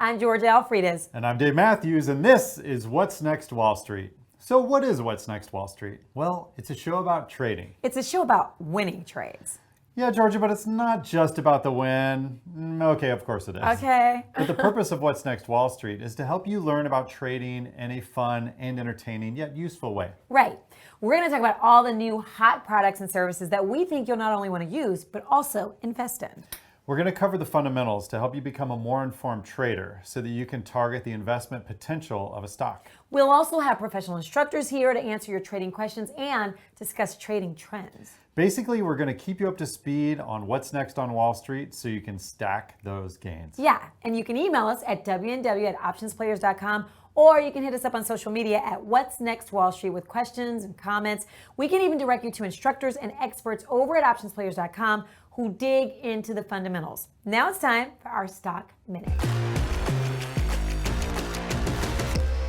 I'm Georgia Alfredas. And I'm Dave Mathews, and this is What's Next Wall Street. So what is What's Next Wall Street? Well, it's a show about trading. It's a show about winning trades. Yeah, Georgia, but it's not just about the win. Okay, of course it is. Okay. But the purpose of What's Next Wall Street is to help you learn about trading in a fun and entertaining yet useful way. Right. We're going to talk about all the new hot products and services that we think you'll not only want to use, but also invest in. We're going to cover the fundamentals to help you become a more informed trader so that you can target the investment potential of a stock. We'll also have professional instructors here to answer your trading questions and discuss trading trends. Basically, we're going to keep you up to speed on what's next on Wall Street so you can stack those gains. Yeah, and you can email us at WNW@OptionsPlayers.com, or you can hit us up on social media at What's Next Wall Street with questions and comments. We can even direct you to instructors and experts over at OptionsPlayers.com who dig into the fundamentals. Now it's time for our Stock Minute.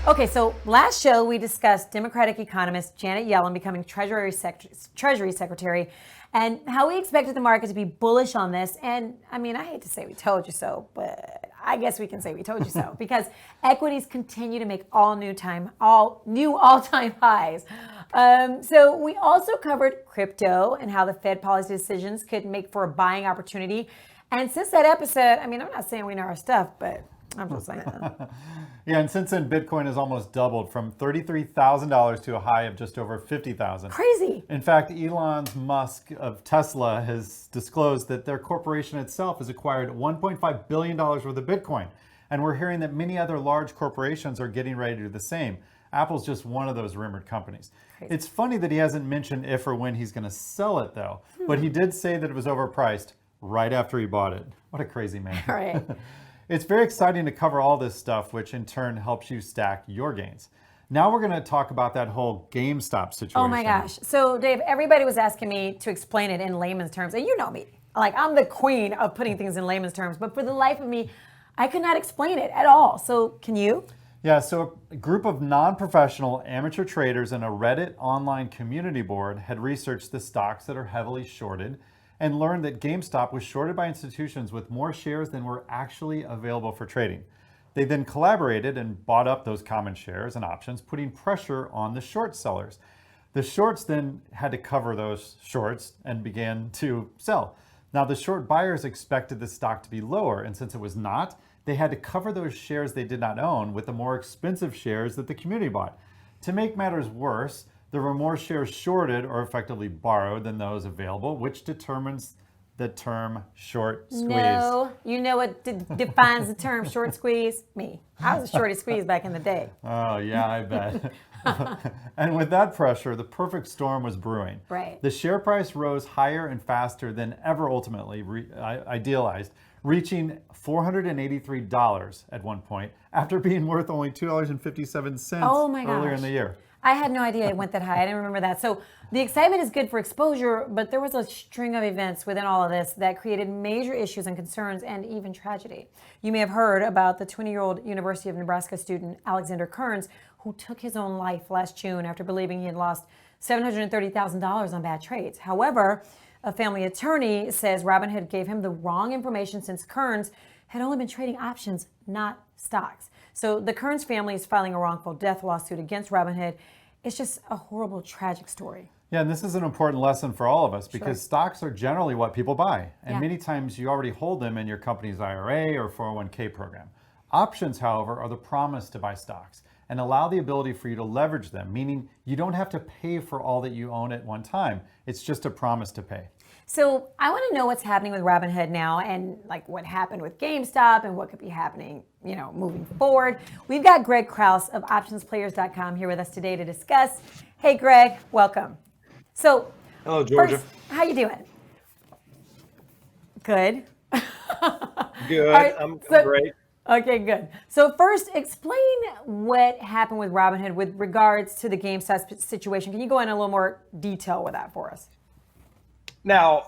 Okay, so last show we discussed Democratic economist Janet Yellen becoming Treasury Secretary and how we expected the market to be bullish on this. And I mean, I hate to say we told you so, but I guess we can say we told you so because equities continue to make new all-time highs. So we also covered crypto and how the Fed policy decisions could make for a buying opportunity. And since that episode, I mean, I'm not saying we know our stuff, but I'm just saying that. Yeah, and since then, Bitcoin has almost doubled from $33,000 to a high of just over $50,000. Crazy. In fact, Elon Musk of Tesla has disclosed that their corporation itself has acquired $1.5 billion worth of Bitcoin. And we're hearing that many other large corporations are getting ready to do the same. Apple's just one of those rumored companies. Crazy. It's funny that he hasn't mentioned if or when he's going to sell it, though. But he did say that it was overpriced right after he bought it. What a crazy man. All right. It's very exciting to cover all this stuff, which in turn helps you stack your gains. Now we're going to talk about that whole Gamestop situation. Oh my gosh. So Dave, everybody was asking me to explain it in layman's terms. And you know me, like I'm the queen of putting things in layman's terms. But for the life of me, I could not explain it at all. So can you? Yeah, so a group of non-professional amateur traders and a Reddit online community board had researched the stocks that are heavily shorted and learned that GameStop was shorted by institutions with more shares than were actually available for trading. They then collaborated and bought up those common shares and options, putting pressure on the short sellers. The shorts then had to cover those shorts and began to sell. Now, the short buyers expected the stock to be lower, and since it was not, they had to cover those shares they did not own with the more expensive shares that the community bought. To make matters worse, there were more shares shorted or effectively borrowed than those available, which determines the term short squeeze. No, you know what defines the term short squeeze? Me. I was a shorty squeeze back in the day. Oh, yeah, I bet. And with that pressure, the perfect storm was brewing. Right. The share price rose higher and faster than ever ultimately idealized, reaching $483 at one point after being worth only $2.57 earlier in the year. I had no idea it went that high. I didn't remember that. So the excitement is good for exposure, but there was a string of events within all of this that created major issues and concerns and even tragedy. You may have heard about the 20-year-old University of Nebraska student Alexander Kearns, who took his own life last June after believing he had lost $730,000 on bad trades. However, a family attorney says Robinhood gave him the wrong information since Kearns had only been trading options, not stocks. So the Kearns family is filing a wrongful death lawsuit against Robinhood. It's just a horrible, tragic story. Yeah, and this is an important lesson for all of us because stocks are generally what people buy. And many times you already hold them in your company's IRA or 401k program. Options, however, are the promise to buy stocks and allow the ability for you to leverage them, meaning you don't have to pay for all that you own at one time. It's just a promise to pay. So I want to know what's happening with Robinhood now and like what happened with GameStop and what could be happening, moving forward. We've got Greg Krause of OptionsPlayers.com here with us today to discuss. Hey, Greg, welcome. So, hello, Georgia. First, how you doing? Good. Good. Right, I'm great. Okay, good. So first, explain what happened with Robinhood with regards to the GameStop situation. Can you go into a little more detail with that for us? Now,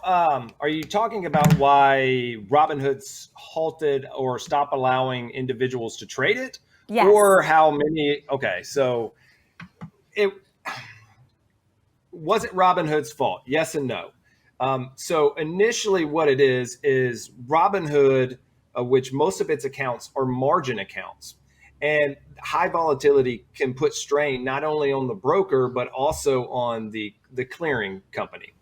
are you talking about why Robinhood's halted or stopped allowing individuals to trade it? Yes. Or how many? Okay, so it was it Robinhood's fault? Yes and no. So initially what it is Robinhood of which most of its accounts are margin accounts. And high volatility can put strain not only on the broker, but also on the clearing company.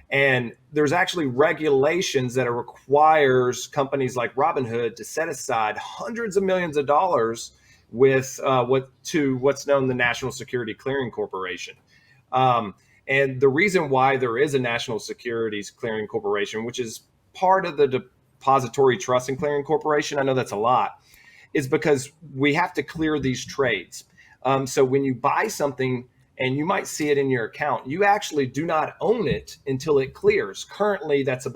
And there's actually regulations that requires companies like Robinhood to set aside hundreds of millions of dollars with what's known the National Security Clearing Corporation. And the reason why there is a National Securities Clearing Corporation, which is part of the Depository Trust and Clearing Corporation, I know that's a lot, is because we have to clear these trades. So when you buy something and you might see it in your account, you actually do not own it until it clears. Currently, that's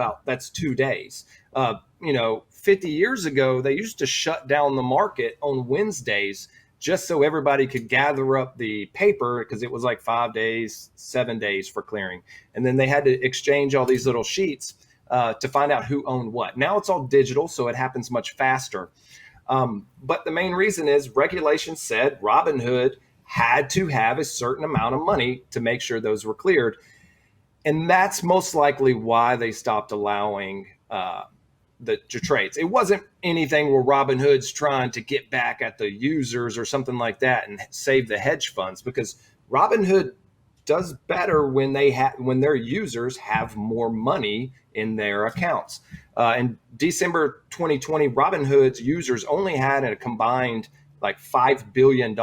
2 days. 50 years ago, they used to shut down the market on Wednesdays just so everybody could gather up the paper, because it was like 5 days, 7 days for clearing. And then they had to exchange all these little sheets to find out who owned what. Now it's all digital, so it happens much faster. But the main reason is regulations said Robinhood had to have a certain amount of money to make sure those were cleared. And that's most likely why they stopped allowing the trades. It wasn't anything where Robinhood's trying to get back at the users or something like that and save the hedge funds, because Robinhood does better when their users have more money in their accounts. In December 2020, Robinhood's users only had a combined like $5 billion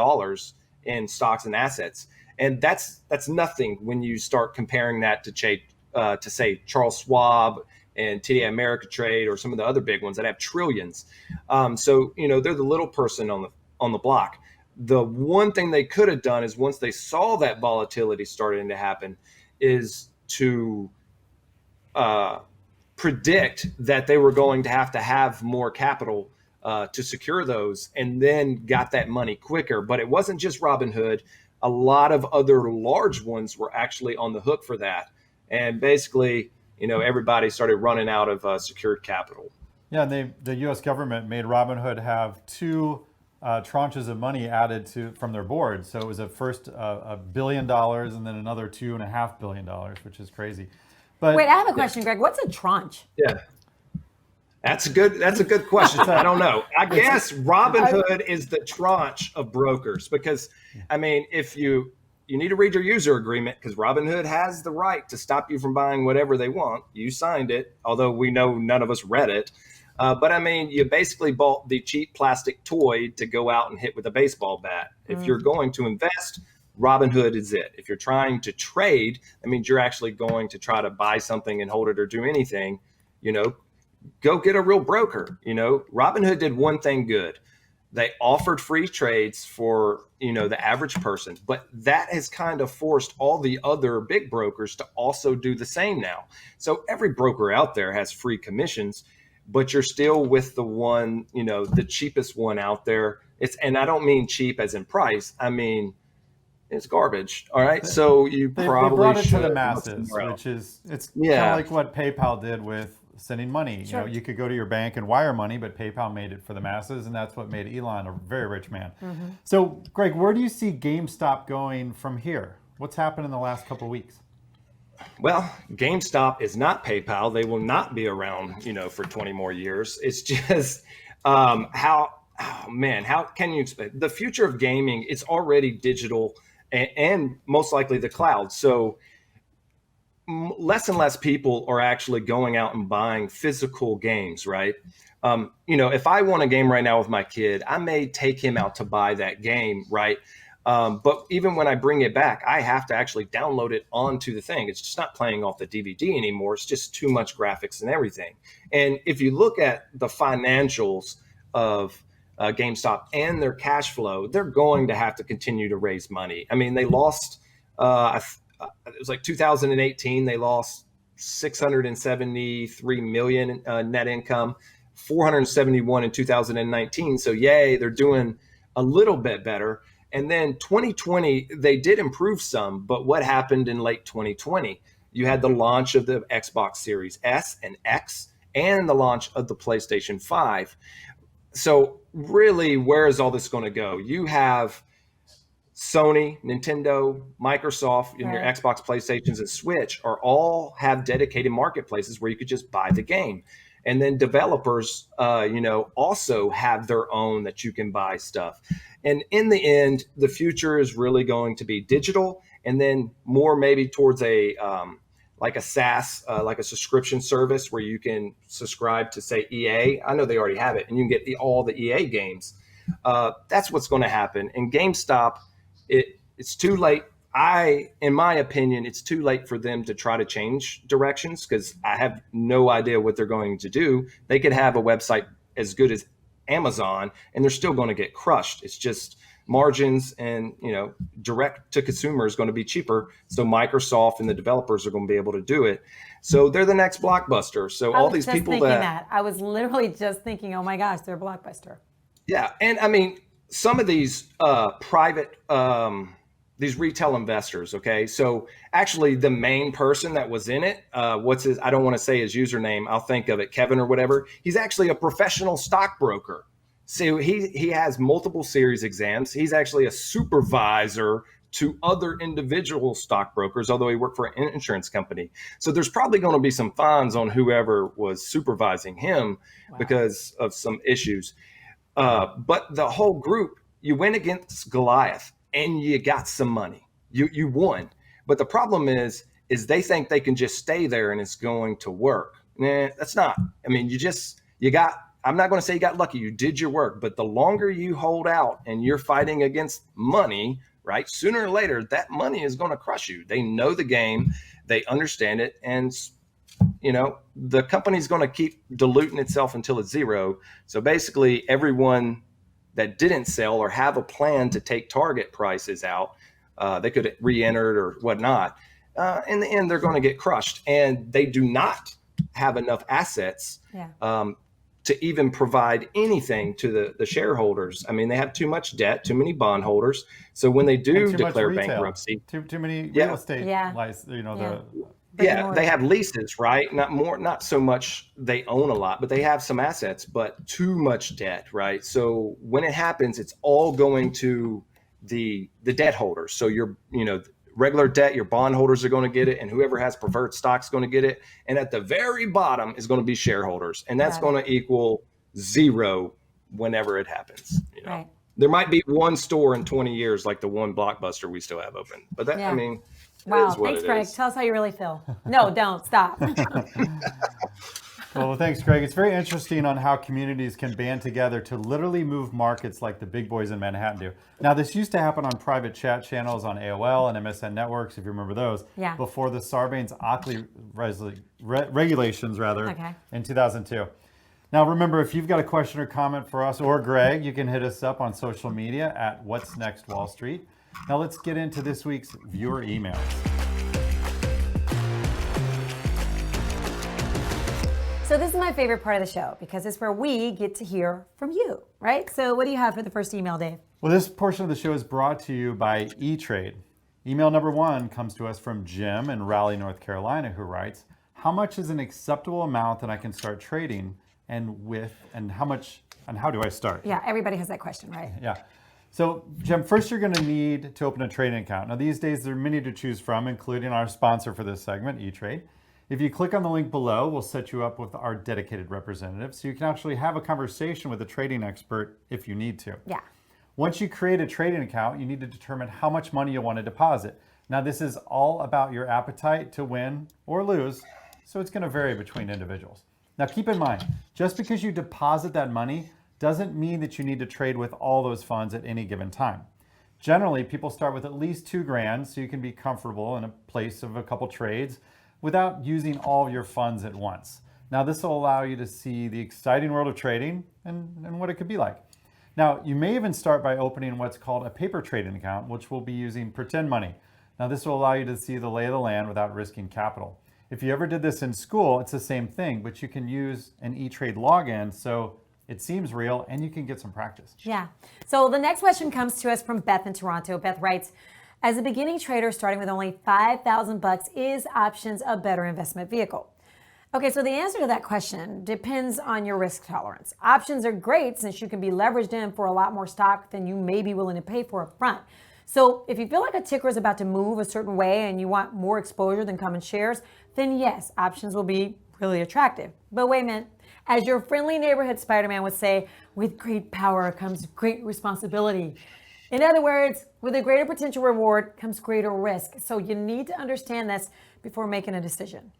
in stocks and assets. And that's nothing when you start comparing that to say Charles Schwab and TD Ameritrade or some of the other big ones that have trillions. So they're the little person on the block. The one thing they could have done is, once they saw that volatility starting to happen, is to predict that they were going to have more capital to secure those, and then got that money quicker. But it wasn't just Robinhood. A lot of other large ones were actually on the hook for that. And basically, everybody started running out of secured capital. Yeah, and the U.S. government made Robinhood have 2 tranches of money added from their board. So it was first $1 billion and then another $2.5 billion, which is crazy. But wait, I have a question, Greg. What's a tranche? Yeah, that's a good question. I don't know. I guess Robinhood is the tranche of brokers, because if you need to read your user agreement, because Robinhood has the right to stop you from buying whatever they want. You signed it, although we know none of us read it. But you basically bought the cheap plastic toy to go out and hit with a baseball bat. If you're going to invest, Robinhood is it. If you're trying to trade, that means you're actually going to try to buy something and hold it or do anything, go get a real broker. Robinhood did one thing good. They offered free trades for, the average person, but that has kind of forced all the other big brokers to also do the same now. So every broker out there has free commissions, but you're still with the one, the cheapest one out there. And I don't mean cheap as in price. I mean, it's garbage. All right. So they brought it to the masses, it's kind of like what PayPal did with sending money. Sure. You could go to your bank and wire money, but PayPal made it for the masses, and that's what made Elon a very rich man. Mm-hmm. So, Greg, where do you see GameStop going from here? What's happened in the last couple of weeks? Well, GameStop is not PayPal. They will not be around, for 20 more years. It's just how can you explain the future of gaming? It's already digital and most likely the cloud. So less and less people are actually going out and buying physical games, right? If I want a game right now with my kid, I may take him out to buy that game, right? But even when I bring it back, I have to actually download it onto the thing. It's just not playing off the DVD anymore. It's just too much graphics and everything. And if you look at the financials of GameStop and their cash flow, they're going to have to continue to raise money. They lost, it was like 2018, they lost 673 million net income, 471 in 2019. So yay, they're doing a little bit better. And then 2020, they did improve some, but what happened in late 2020? You had the launch of the Xbox Series S and X and the launch of the PlayStation 5. So really, where is all this going to go? You have Sony, Nintendo, Microsoft, and your Xbox, PlayStations, and Switch all have dedicated marketplaces where you could just buy the game. And then developers, also have their own that you can buy stuff. And in the end, the future is really going to be digital, and then more maybe towards a like a SaaS, like a subscription service where you can subscribe to, say, EA. I know they already have it, and you can get all the EA games. That's what's going to happen. And GameStop, it's too late. In my opinion, it's too late for them to try to change directions, because I have no idea what they're going to do. They could have a website as good as Amazon, and they're still going to get crushed. It's just margins, and direct to consumer is going to be cheaper. So Microsoft and the developers are going to be able to do it. So they're the next Blockbuster. So all these people I was literally just thinking, oh my gosh, they're a Blockbuster. Yeah, and I mean, some of these private these retail investors, okay? So actually the main person that was in it, I don't want to say his username, I'll think of it, Kevin or whatever. He's actually a professional stockbroker. So he has multiple series exams. He's actually a supervisor to other individual stockbrokers, although he worked for an insurance company. So there's probably going to be some fines on whoever was supervising him because of some issues. But the whole group, you went against Goliath and you got some money. You won. But the problem is they think they can just stay there and it's going to work. Nah, that's not. I mean, I'm not going to say you got lucky. You did your work. But the longer you hold out and you're fighting against money, right, sooner or later, that money is going to crush you. They know the game. They understand it. And the company's going to keep diluting itself until it's zero. So basically, everyone that didn't sell or have a plan to take target prices out, they could re-enter it or whatnot. In the end, they're going to get crushed. And they do not have enough assets to even provide anything to the shareholders. I mean, they have too much debt, too many bondholders. So when they do declare bankruptcy, too many real estate, they have leases, right? Not so much they own a lot, but they have some assets, but too much debt, right? So when it happens, it's all going to the debt holders. So your regular debt, your bondholders are going to get it, and whoever has preferred stock is going to get it. And at the very bottom is going to be shareholders, and that's going to equal zero whenever it happens. Right. There might be one store in 20 years, like the one Blockbuster we still have open, but that I mean. Wow. Thanks, Greg. Tell us how you really feel. No, don't. Stop. Well, thanks, Greg. It's very interesting on how communities can band together to literally move markets like the big boys in Manhattan do. Now, this used to happen on private chat channels on AOL and MSN networks, if you remember those, before the Sarbanes-Oxley regulations, in 2002. Now, remember, if you've got a question or comment for us or Greg, you can hit us up on social media at What's Next Wall Street. Now let's get into this week's viewer emails. So this is my favorite part of the show because it's where we get to hear from you, right? So what do you have for the first email, Dave? Well, this portion of the show is brought to you by E-Trade. Email number 1 comes to us from Jim in Raleigh, North Carolina, who writes, how much is an acceptable amount that I can start trading and how do I start? Yeah, everybody has that question, right? Yeah. So, Jim, first you're going to need to open a trading account. Now, these days there are many to choose from, including our sponsor for this segment, E-Trade. If you click on the link below, we'll set you up with our dedicated representative, so you can actually have a conversation with a trading expert if you need to. Yeah. Once you create a trading account, you need to determine how much money you want to deposit. Now, this is all about your appetite to win or lose, so it's going to vary between individuals. Now, keep in mind, just because you deposit that money doesn't mean that you need to trade with all those funds at any given time. Generally, people start with at least $2,000 so you can be comfortable in a place of a couple trades without using all your funds at once. Now, this will allow you to see the exciting world of trading and what it could be like. Now, you may even start by opening what's called a paper trading account, which will be using pretend money. Now, this will allow you to see the lay of the land without risking capital. If you ever did this in school, it's the same thing, but you can use an E-Trade login so it seems real and you can get some practice. Yeah. So the next question comes to us from Beth in Toronto. Beth writes, as a beginning trader starting with only $5,000, is options a better investment vehicle? Okay, so the answer to that question depends on your risk tolerance. Options are great since you can be leveraged in for a lot more stock than you may be willing to pay for up front. So if you feel like a ticker is about to move a certain way and you want more exposure than common shares, then yes, options will be really attractive. But wait a minute. As your friendly neighborhood Spider-Man would say, with great power comes great responsibility. In other words, with a greater potential reward comes greater risk. So you need to understand this before making a decision.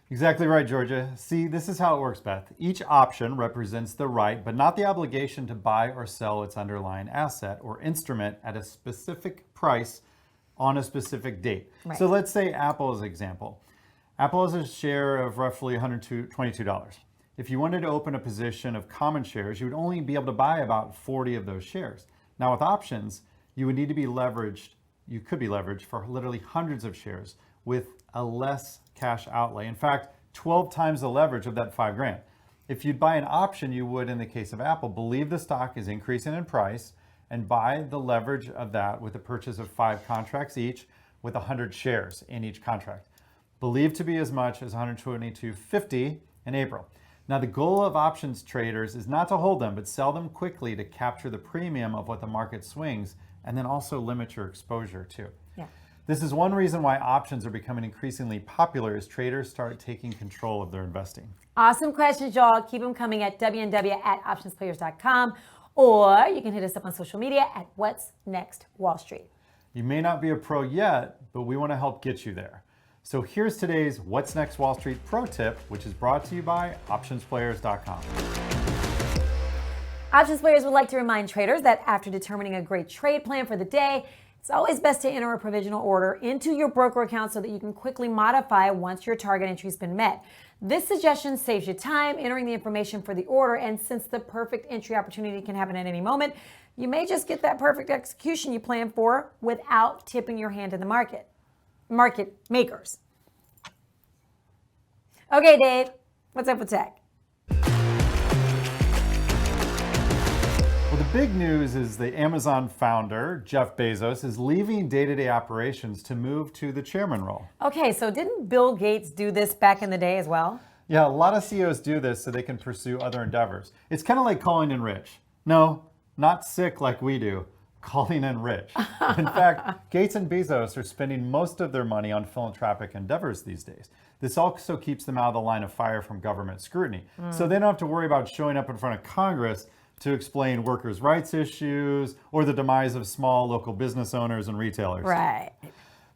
Exactly right, Georgia. See, this is how it works, Beth. Each option represents the right, but not the obligation to buy or sell its underlying asset or instrument at a specific price on a specific date. Right. So let's say Apple is an example. Apple has a share of roughly $122. If you wanted to open a position of common shares, you would only be able to buy about 40 of those shares. Now with options, you would need to be leveraged, you could be leveraged for literally hundreds of shares with a less cash outlay. In fact, 12 times the leverage of that $5,000. If you'd buy an option, you would, in the case of Apple, believe the stock is increasing in price and buy the leverage of that with the purchase of 5 contracts each with 100 shares in each contract. Believed to be as much as $122.50 in April. Now, the goal of options traders is not to hold them, but sell them quickly to capture the premium of what the market swings and then also limit your exposure too. Yeah. This is one reason why options are becoming increasingly popular as traders start taking control of their investing. Awesome questions, y'all. Keep them coming at WNW@OptionsPlayers.com, or you can hit us up on social media at What's Next Wall Street. You may not be a pro yet, but we want to help get you there. So here's today's What's Next Wall Street pro tip, which is brought to you by OptionsPlayers.com. Options players would like to remind traders that after determining a great trade plan for the day, it's always best to enter a provisional order into your broker account so that you can quickly modify once your target entry's been met. This suggestion saves you time entering the information for the order, and since the perfect entry opportunity can happen at any moment, you may just get that perfect execution you planned for without tipping your hand to the market makers. Okay, Dave, what's up with tech? Well, the big news is the Amazon founder, Jeff Bezos, is leaving day-to-day operations to move to the chairman role. Okay, so didn't Bill Gates do this back in the day as well? Yeah, a lot of CEOs do this so they can pursue other endeavors. It's kind of like calling in rich. No, not sick like we do. Calling in rich. In fact, Gates and Bezos are spending most of their money on philanthropic endeavors these days. This also keeps them out of the line of fire from government scrutiny. So they don't have to worry about showing up in front of Congress to explain workers' rights issues or the demise of small local business owners and retailers. Right.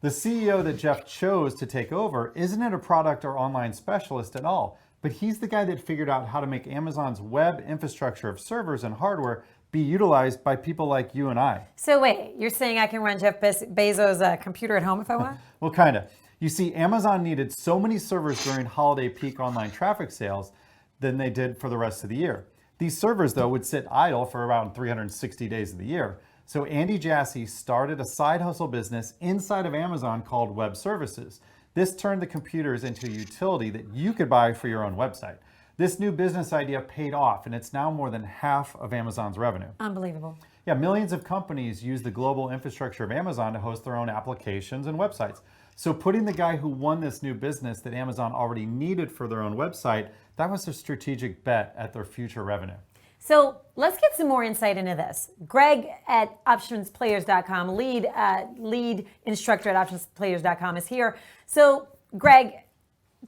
The CEO that Jeff chose to take over isn't a product or online specialist at all, but he's the guy that figured out how to make Amazon's web infrastructure of servers and hardware be utilized by people like you and I. So wait, you're saying I can run Jeff Bezos' computer at home if I want? Well, kind of. You see, Amazon needed so many servers during holiday peak online traffic sales than they did for the rest of the year. These servers, though, would sit idle for around 360 days of the year. So Andy Jassy started a side hustle business inside of Amazon called Web Services. This turned the computers into a utility that you could buy for your own website. This new business idea paid off, and it's now more than half of Amazon's revenue. Unbelievable. Yeah, millions of companies use the global infrastructure of Amazon to host their own applications and websites. So putting the guy who won this new business that Amazon already needed for their own website, that was a strategic bet at their future revenue. So let's get some more insight into this. Greg at OptionsPlayers.com, lead instructor at OptionsPlayers.com is here. So Greg,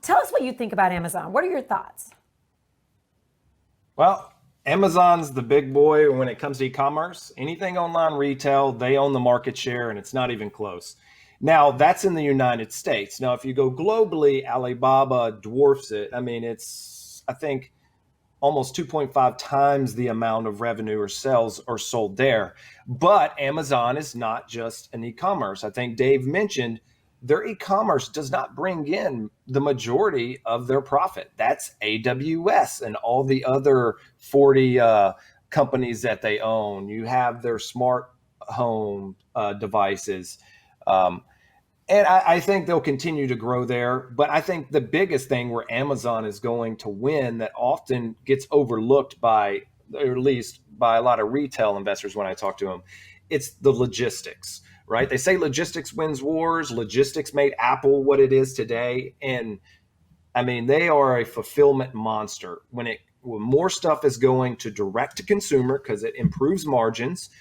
tell us what you think about Amazon. What are your thoughts? Well, Amazon's the big boy when it comes to e-commerce. Anything online retail, they own the market share, and it's not even close. Now, that's in the United States. Now, if you go globally, Alibaba dwarfs it. I mean, it's, I think, almost 2.5 times the amount of revenue or sales are sold there. But Amazon is not just an e-commerce. I think Dave mentioned their e-commerce does not bring in the majority of their profit. That's AWS and all the other 40 companies that they own. You have their smart home devices. And I think they'll continue to grow there. But I think the biggest thing where Amazon is going to win that often gets overlooked by, or at least by a lot of retail investors when I talk to them, it's the logistics, right? They say logistics wins wars. Logistics made Apple what it is today. And I mean, they are a fulfillment monster when more stuff is going to direct to consumer because it improves margins.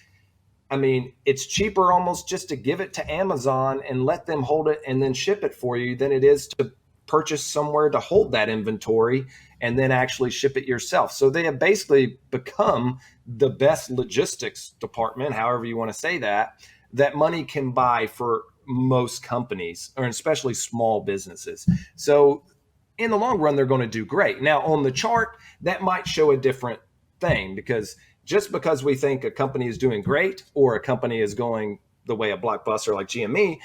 I mean, it's cheaper almost just to give it to Amazon and let them hold it and then ship it for you than it is to purchase somewhere to hold that inventory and then actually ship it yourself. So they have basically become the best logistics department, however you want to say that money can buy for most companies, or especially small businesses. So in the long run, they're going to do great. Now, on the chart, that might show a different thing, because just because we think a company is doing great or a company is going the way of Blockbuster like GME,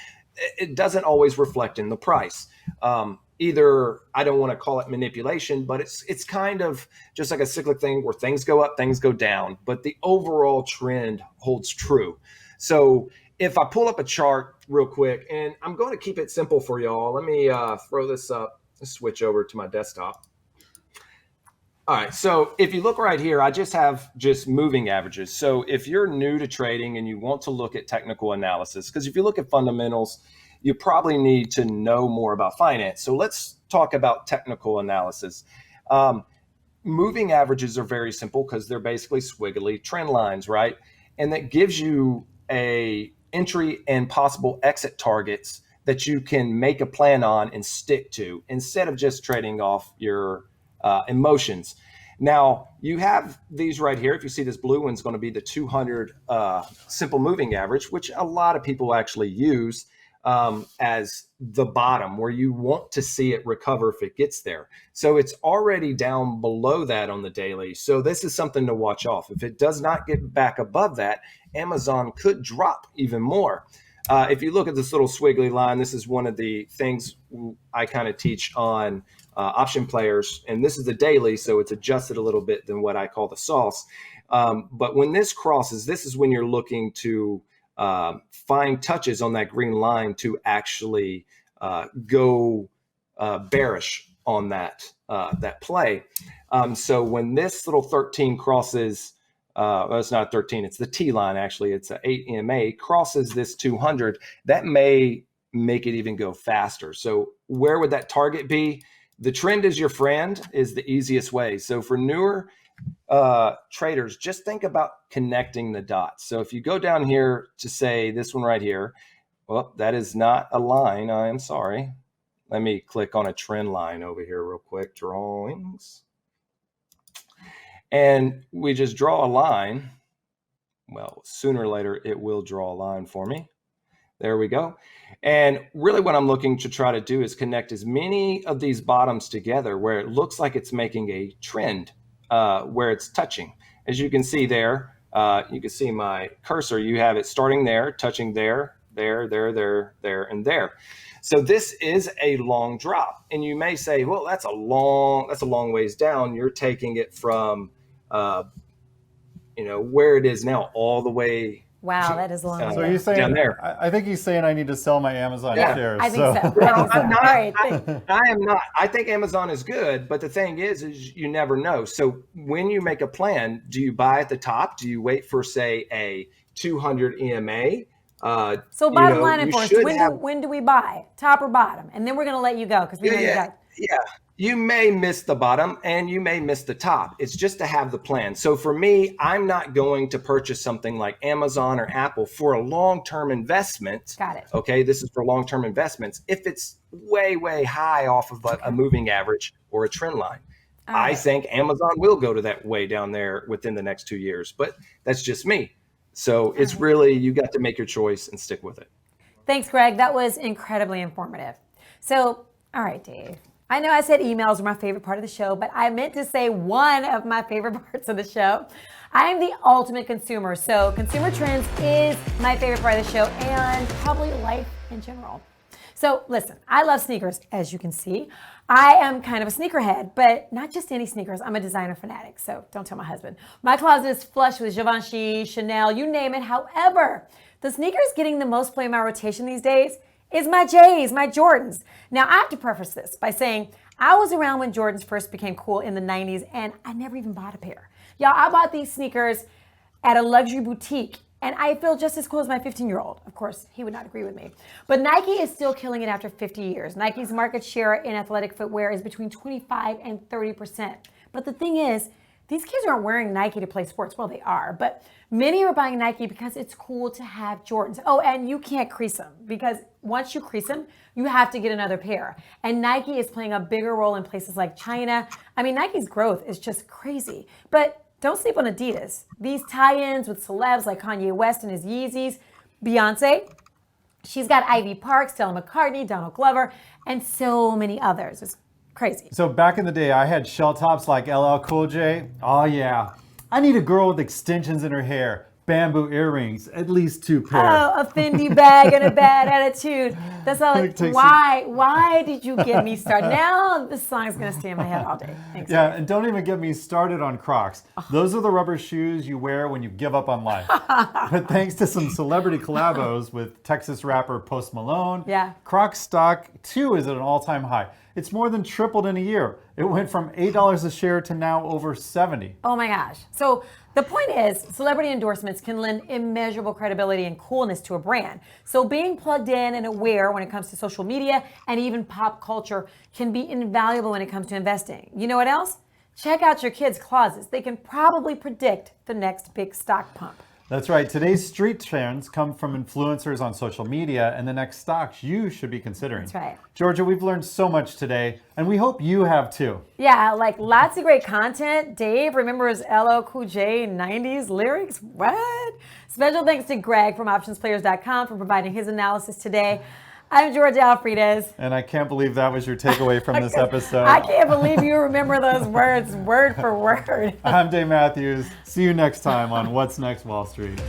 it doesn't always reflect in the price. Either, I don't want to call it manipulation, but it's kind of just like a cyclic thing where things go up, things go down, but the overall trend holds true. So if I pull up a chart real quick, and I'm going to keep it simple for y'all. Let me throw this up, switch over to my desktop. All right, so if you look right here, I just have moving averages. So if you're new to trading and you want to look at technical analysis, because if you look at fundamentals, you probably need to know more about finance. So let's talk about technical analysis. Moving averages are very simple because they're basically squiggly trend lines, right? And that gives you a entry and possible exit targets that you can make a plan on and stick to, instead of just trading off your emotions. Now, you have these right here. If you see this blue one's going to be the 200 simple moving average, which a lot of people actually use as the bottom, where you want to see it recover if it gets there. So it's already down below that on the daily. So this is something to watch off. If it does not get back above that, Amazon could drop even more. If you look at this little squiggly line, this is one of the things I kind of teach on option players, and this is the daily, so it's adjusted a little bit than what I call the sauce. But when this crosses, this is when you're looking to find touches on that green line to actually go bearish on that play. So when this little 13 crosses, well, it's not 13, it's the T line, actually, it's an 8 EMA, crosses this 200, that may make it even go faster. So where would that target be? The trend is your friend is the easiest way. So for newer traders, just think about connecting the dots. So if you go down here to say this one right here, well, that is not a line. I am sorry. Let me click on a trend line over here real quick. Drawings. And we just draw a line. Well, sooner or later, it will draw a line for me. There we go. And really what I'm looking to try to do is connect as many of these bottoms together where it looks like it's making a trend, where it's touching. As you can see there, you can see my cursor. You have it starting there, touching there, there, and there. So this is a long drop. And you may say, well, that's a long ways down. You're taking it from, where it is now all the way. Wow, that is long. So you're saying, down there. I think he's saying I need to sell my Amazon shares. I think so. Well, I'm not. All right, I am not. I think Amazon is good, but the thing is you never know. So when you make a plan, do you buy at the top? Do you wait for, say, a 200 EMA? So bottom line, for us, when do we buy, top or bottom? And then we're going to let you go because we know you got. Yeah. You may miss the bottom and you may miss the top. It's just to have the plan. So for me, I'm not going to purchase something like Amazon or Apple for a long-term investment. Got it. Okay, this is for long-term investments. If it's way, way high off of a moving average or a trend line. I think Amazon will go to that way down there within the next 2 years, but that's just me. So it's really, you got to make your choice and stick with it. Thanks, Greg. That was incredibly informative. So, all right, Dave. I know I said emails are my favorite part of the show, but I meant to say one of my favorite parts of the show. I am the ultimate consumer, so consumer trends is my favorite part of the show and probably life in general. So listen, I love sneakers, as you can see. I am kind of a sneakerhead, but not just any sneakers. I'm a designer fanatic, so don't tell my husband. My closet is flush with Givenchy, Chanel, you name it. However, the sneakers getting the most play in my rotation these days is my J's, my Jordans. Now, I have to preface this by saying I was around when Jordans first became cool in the 90s, and I never even bought a pair. Y'all, I bought these sneakers at a luxury boutique, and I feel just as cool as my 15-year-old. Of course, he would not agree with me. But Nike is still killing it after 50 years. Nike's market share in athletic footwear is between 25 and 30%. But the thing is, these kids aren't wearing Nike to play sports. Well, they are, but many are buying Nike because it's cool to have Jordans. Oh, and you can't crease them because once you crease them, you have to get another pair. And Nike is playing a bigger role in places like China. I mean, Nike's growth is just crazy. But don't sleep on Adidas. These tie-ins with celebs like Kanye West and his Yeezys, Beyonce, she's got Ivy Park, Stella McCartney, Donald Glover, and so many others. It's crazy. So back in the day, I had shell tops like LL Cool J. Oh yeah, I need a girl with extensions in her hair, bamboo earrings, at least 2 pair. Oh, a Fendi bag and a bad attitude. That's all. Why did you get me started? Now this song's gonna stay in my head all day. Thanks. Yeah, and don't even get me started on Crocs. Those are the rubber shoes you wear when you give up on life. But thanks to some celebrity collabos with Texas rapper Post Malone, yeah, Crocs stock too is at an all-time high. It's more than tripled in a year. It went from $8 a share to now over $70. Oh my gosh. So the point is, celebrity endorsements can lend immeasurable credibility and coolness to a brand. So being plugged in and aware when it comes to social media and even pop culture can be invaluable when it comes to investing. You know what else? Check out your kids' closets. They can probably predict the next big stock pump. That's right. Today's street trends come from influencers on social media and the next stocks you should be considering. That's right. Georgia, we've learned so much today, and we hope you have too. Yeah, like lots of great content. Dave remembers LL Cool J 90s lyrics. What? Special thanks to Greg from OptionsPlayers.com for providing his analysis today. I'm Georgia Alfredas. And I can't believe that was your takeaway from this episode. I can't believe you remember those words word for word. I'm Dave Mathews. See you next time on What's Next Wall Street.